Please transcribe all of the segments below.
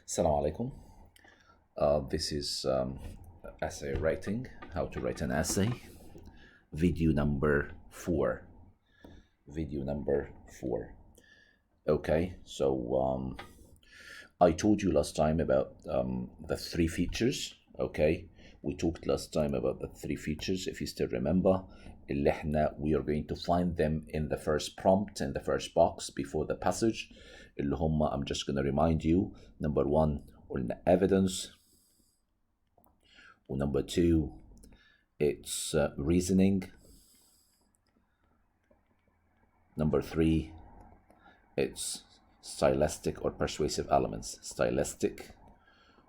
Assalamu alaikum. This is essay writing, how to write an essay, video number 4. Video number 4. Okay, so I told you last time about the 3 features, okay? We talked last time about the 3 features, if you still remember. اللي احنا we are going to find them in the first prompt, in the first box before the passage. اللي هم, I'm just going to remind you, number 1, قلنا evidence. Number 2, it's reasoning. Number 3, it's stylistic or persuasive elements. Stylistic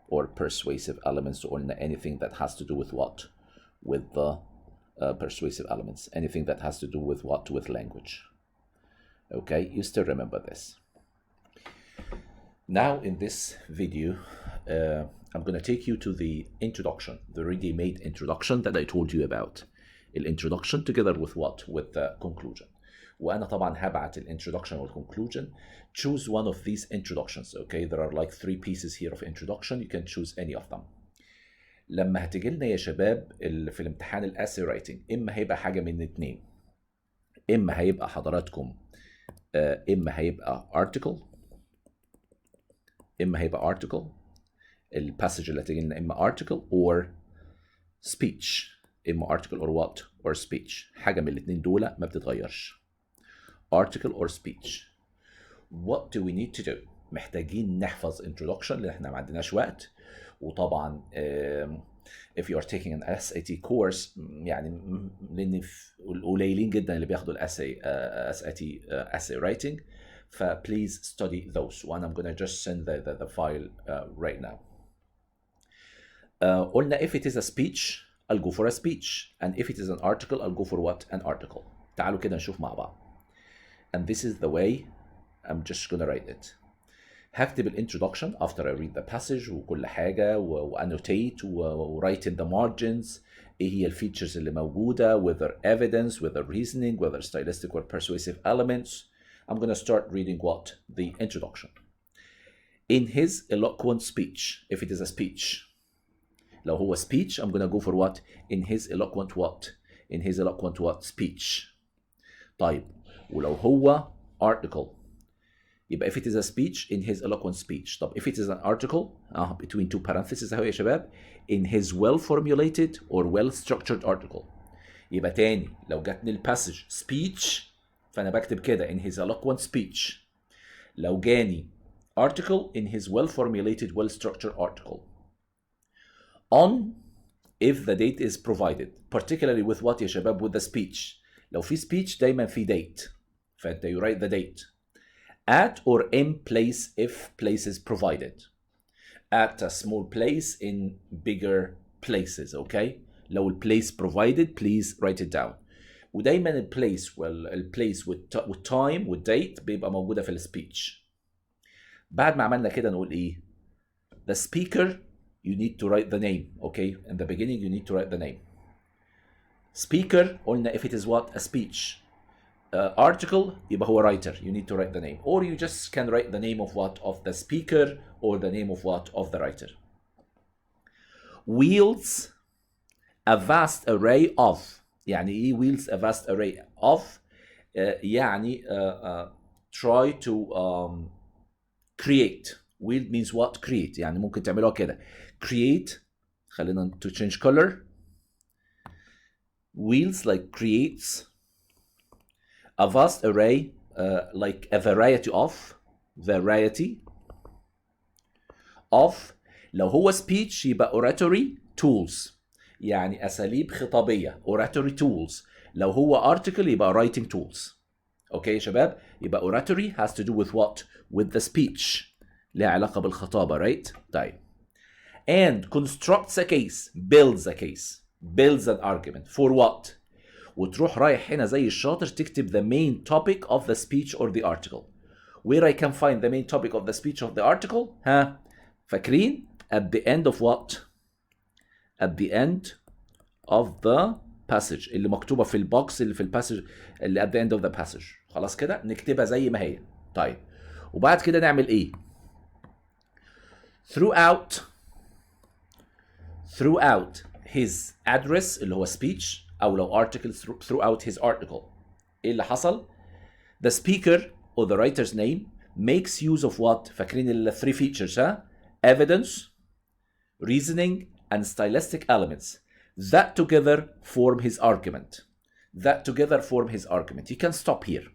or persuasive elements, or anything that has to do with what? With the persuasive elements. Anything that has to do with what? With language. Okay, you still remember this. Now in this video, I'm going to take you to the introduction, the ready-made introduction that I told you about. Introduction together with what? With the conclusion. وأنا طبعا هبعت introduction or conclusion. Choose one of these introductions, okay? There are like 3 pieces here of introduction. You can choose any of them. لما هتجي لنا يا شباب في الامتحان الاسي رايتنج، اما هيبقى حاجه من 2، اما هيبقى حضراتكم اما هيبقى article، اما هيبقى article الباسج اللي هتجي لنا، اما article or speech، اما article or what or speech. حاجه من الاثنين دول ما بتتغيرش، article or speech. What do we need to do؟ محتاجين نحفظ introduction لان احنا ما عندناش وقت. وطبعا if you are taking an SAT course، يعني لان قليلين جدا اللي بياخدوا SAT essay writing، ف please study those. and I'm gonna just send the file right now. قلنا if it is a speech I'll go for a speech, and if it is an article I'll go for what? An article. تعالوا كده نشوف مع بعض. And this is the way I'm just gonna write it. هكتب الانترودكشن after I read the passage وكل حاجة وانوتيت وwrite in the margins ايه هي الفيتشرز اللي موجودة, whether evidence, whether reasoning, whether stylistic or persuasive elements. I'm gonna start reading what? The introduction. In his eloquent speech, if it is a speech. لو هو speech I'm gonna go for what? In his eloquent what? In his eloquent what? Speech. طيب ولو هو article يبقى if it is a speech in his eloquent speech. طب if it is an article between 2 parentheses اهو يا شباب in his well formulated or well structured article. يبقى تاني لو جاتني الباسج speech فانا بكتب كده in his eloquent speech. لو جاني article in his well formulated well structured article. On if the date is provided, particularly with what يا شباب? With the speech. لو في speech دايما في date فانت you write the date. At or in place if place is provided. At a small place, in bigger places, okay? لو ال place provided, please write it down. ودايما ال place, well, ال place with time, with date بيبقى موجودة في ال speech. بعد ما عملنا كده نقول إيه؟ The speaker, you need to write the name, okay? In the beginning, you need to write the name. Speaker, قلنا if it is what? A speech. Article يبقى هو writer, you need to write the name, or you just can write the name of what? Of the speaker, or the name of what? Of the writer. Wields a vast array of. يعني ايه wields a vast array of؟ يعني try to create. Wield means what? Create. يعني ممكن تعملوها كده create. خلينا to change color. Wields like creates a vast array, like a variety of لو هو speech يبقى oratory tools، يعني أساليب خطابية oratory tools. لو هو article يبقى writing tools. اوكي يا شباب؟ يبقى oratory has to do with what? With the speech. لها علاقة بالخطابة, right? طيب. And constructs a case, builds a case, builds an argument. For what? وتروح رايح هنا زي الشاطر تكتب the main topic of the speech or the article. Where I can find the main topic of the speech of the article? ها؟ فاكرين؟ At the end of what? At the end of the passage اللي مكتوبة في البوكس اللي في الباسج اللي at the end of the passage. خلاص كده؟ نكتبها زي ما هي. طيب. وبعد كده نعمل ايه؟ throughout his address اللي هو speech أو لو article throughout his article. إيه اللي حصل؟ The speaker or the writer's name makes use of what؟ فاكرين ال 3 features ها؟ Evidence, reasoning, and stylistic elements that together form his argument. You can stop here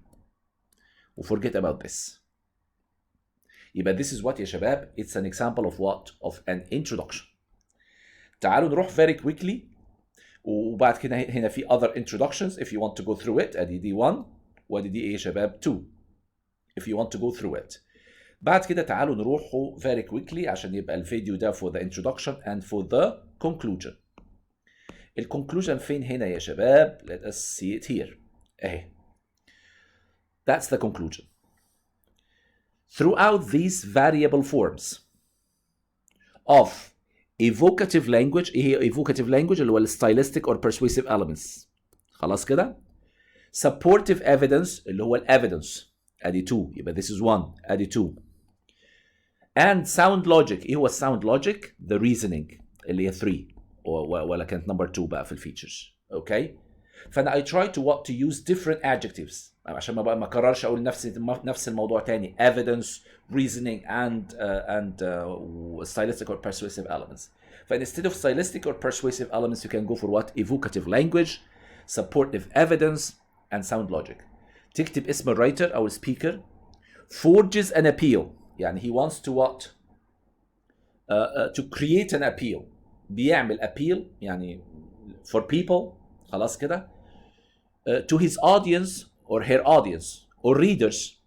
and forget about this. يبقى this is what يا شباب, it's an example of what? Of an introduction. تعالوا نروح very quickly وبعد كده هنا في other introductions if you want to go through it. ادي دي 1 وادي دي ايه يا شباب 2 if you want to go through it. بعد كده تعالوا نروحوا very quickly عشان يبقى الفيديو ده for the introduction and for the conclusion. الconclusion فين هنا يا شباب؟ let us see it here. اهي. That's the conclusion. Throughout these variable forms of evocative language. ايه هي evocative language؟ اللي هو stylistic or persuasive elements. خلاص كده؟ supportive evidence اللي هو evidence. ادي 2 يبقى this is 1 ادي 2. and sound logic. ايه هو sound logic؟ the reasoning اللي هي 3 ولا كانت number 2 بقى في الفيتشرز. اوكي؟ فانا I try to what to use different adjectives عشان ما اكررش اقول نفس الموضوع تاني. evidence, reasoning and stylistic or persuasive elements. فinstead of stylistic or persuasive elements you can go for what? evocative language, supportive evidence and sound logic. تكتب اسم الرايتر او السبيكر. forges an appeal يعني he wants to what? To create an appeal. بيعمل appeal يعني for people. خلاص كده. To his audience or her audience or readers.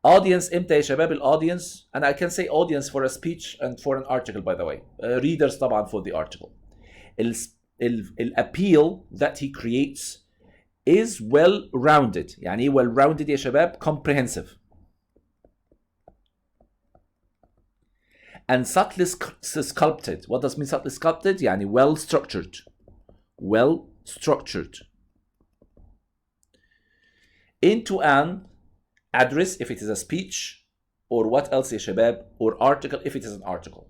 audience امتى يا شباب audience? and I can say audience for a speech and for an article by the way. readers طبعا for the article. appeal that he creates is well rounded. يعني ايه well rounded يا شباب؟ comprehensive and subtly sculpted. What does mean subtly sculpted؟ يعني well structured into an address if it is a speech, or what else يا شباب, or article if it is an article.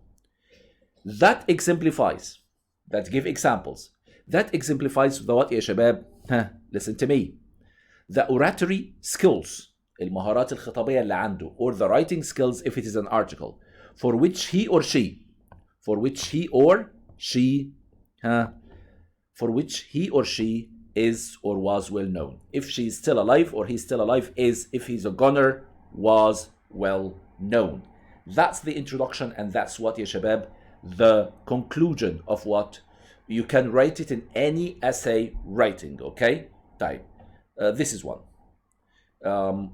That exemplifies, that give examples, that exemplifies the what يا شباب? Listen to me. The oratory skills, المهارات الخطابية اللي عنده, or the writing skills if it is an article, for which he or she is or was well known. If she is still alive or he's still alive is, if he's a goner, was well known. That's the introduction and that's what يا شباب the conclusion of what you can write it in any essay writing. Okay, طيب. This is one.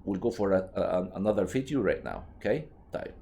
We'll go for another video right now. Okay, طيب.